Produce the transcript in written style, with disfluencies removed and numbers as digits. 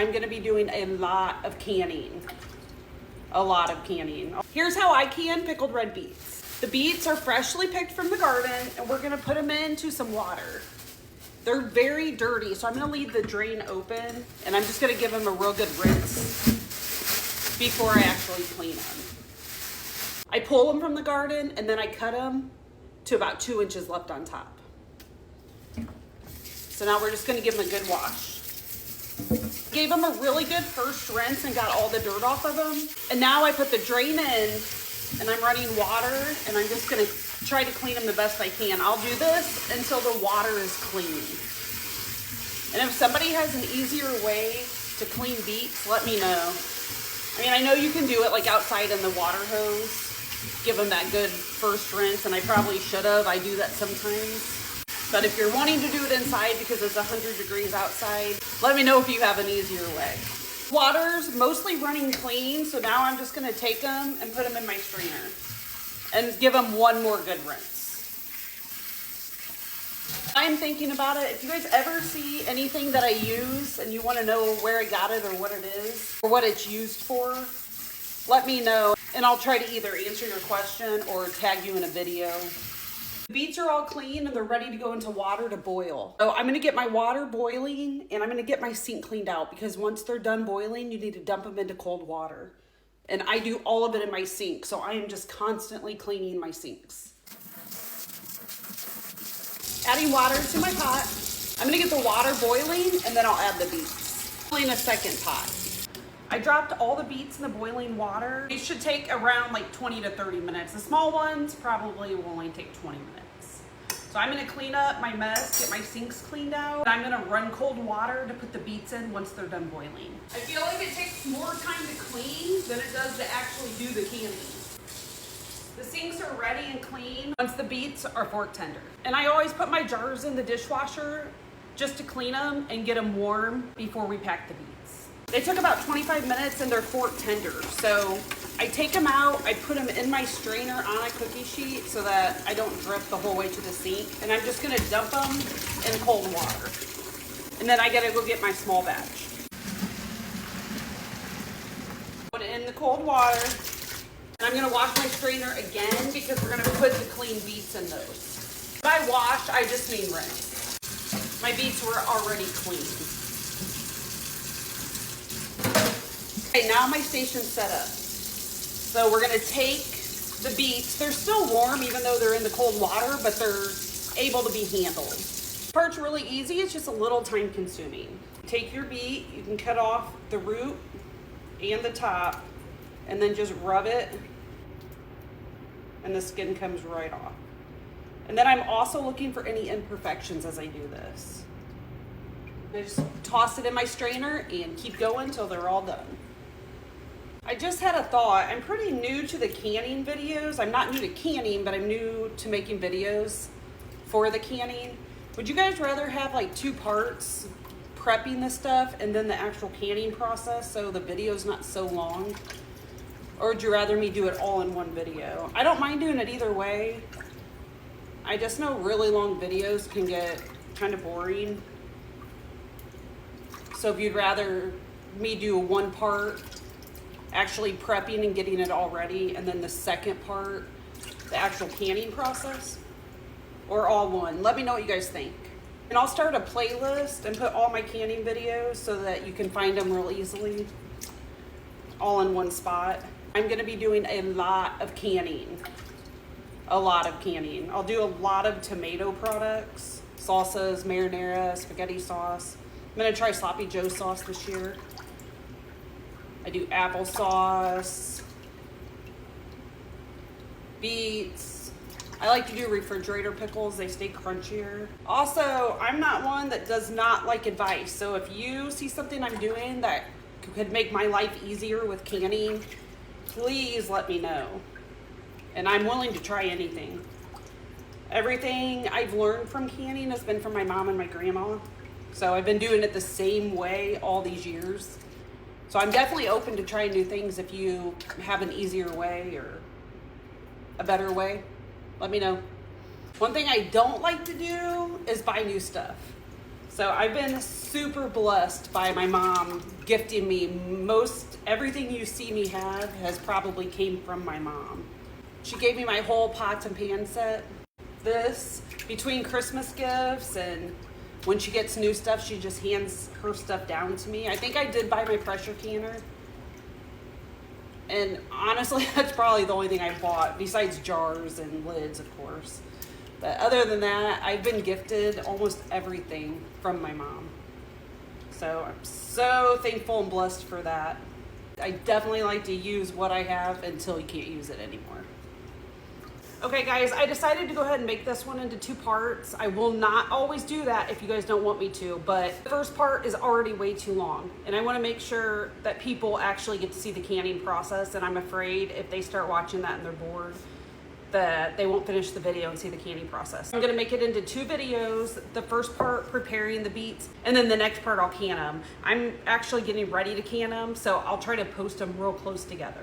I'm gonna be doing a lot of canning. A lot of canning. Here's how I can pickled red beets. The beets are freshly picked from the garden and we're gonna put them into some water. They're very dirty, so I'm gonna leave the drain open and I'm just gonna give them a real good rinse before I actually clean them. I pull them from the garden and then I cut them to about 2 inches left on top. So now we're just gonna give them a good wash. Gave them a really good first rinse and got all the dirt off of them. And now I put the drain in and I'm running water and I'm just gonna try to clean them the best I can. I'll do this until the water is clean. And if somebody has an easier way to clean beets, let me know. I mean, I know you can do it like outside in the water hose. Give them that good first rinse, and I probably should have. I do that sometimes. But if you're wanting to do it inside because it's 100 degrees outside, let me know if you have an easier way. Water's mostly running clean, so now I'm just gonna take them and put them in my strainer and give them one more good rinse. I'm thinking about it. If you guys ever see anything that I use and you wanna know where I got it or what it is or what it's used for, let me know and I'll try to either answer your question or tag you in a video. The beets are all clean and they're ready to go into water to boil. So I'm gonna get my water boiling and I'm gonna get my sink cleaned out because once they're done boiling, you need to dump them into cold water. And I do all of it in my sink, so I am just constantly cleaning my sinks. Adding water to my pot. I'm gonna get the water boiling and then I'll add the beets. In a second pot. I dropped all the beets in the boiling water. These should take around like 20 to 30 minutes. The small ones probably will only take 20 minutes. So I'm gonna clean up my mess, get my sinks cleaned out. I'm gonna run cold water to put the beets in once they're done boiling. I feel like it takes more time to clean than it does to actually do the canning. The sinks are ready and clean once the beets are fork tender. And I always put my jars in the dishwasher just to clean them and get them warm before we pack the beets. They took about 25 minutes and they're fork tender. So I take them out, I put them in my strainer on a cookie sheet so that I don't drip the whole way to the sink. And I'm just gonna dump them in cold water. And then I gotta go get my small batch. Put it in the cold water. And I'm gonna wash my strainer again because we're gonna put the clean beets in those. By wash, I just mean rinse. My beets were already clean. Okay, now my station's set up. So we're gonna take the beets. They're still warm even though they're in the cold water, but they're able to be handled. The part's really easy, it's just a little time consuming. Take your beet, you can cut off the root and the top, and then just rub it, and the skin comes right off. And then I'm also looking for any imperfections as I do this. I just toss it in my strainer and keep going until they're all done. I just had a thought. I'm pretty new to the canning videos. I'm not new to canning, but I'm new to making videos for the canning. Would you guys rather have like 2 parts, prepping the stuff and then the actual canning process so the video's not so long? Or would you rather me do it all in one video? I don't mind doing it either way. I just know really long videos can get kind of boring. So if you'd rather me do one part, actually prepping and getting it all ready, and then the second part, the actual canning process, or all one, let me know what you guys think. And I'll start a playlist and put all my canning videos so that you can find them real easily, all in one spot. I'm gonna be doing a lot of canning. A lot of canning. I'll do a lot of tomato products, salsas, marinara, spaghetti sauce. I'm gonna try sloppy joe sauce this year. I do applesauce, beets. I like to do refrigerator pickles, they stay crunchier. Also, I'm not one that does not like advice. So if you see something I'm doing that could make my life easier with canning, please let me know. And I'm willing to try anything. Everything I've learned from canning has been from my mom and my grandma. So I've been doing it the same way all these years. So I'm definitely open to trying new things. If you have an easier way or a better way, let me know. One thing I don't like to do is buy new stuff. So I've been super blessed by my mom gifting me most everything you see me have has probably came from my mom. She gave me my whole pots and pan set. This, between Christmas gifts and when she gets new stuff, she just hands her stuff down to me. I think I did buy my pressure canner. And honestly, that's probably the only thing I bought, besides jars and lids, of course. But other than that, I've been gifted almost everything from my mom. So I'm so thankful and blessed for that. I definitely like to use what I have until you can't use it anymore. Okay guys, I decided to go ahead and make this one into 2 parts. I will not always do that if you guys don't want me to, but the first part is already way too long. And I wanna make sure that people actually get to see the canning process, and I'm afraid if they start watching that and they're bored, that they won't finish the video and see the canning process. I'm gonna make it into 2 videos. The first part preparing the beets, and then the next part I'll can them. I'm actually getting ready to can them, so I'll try to post them real close together.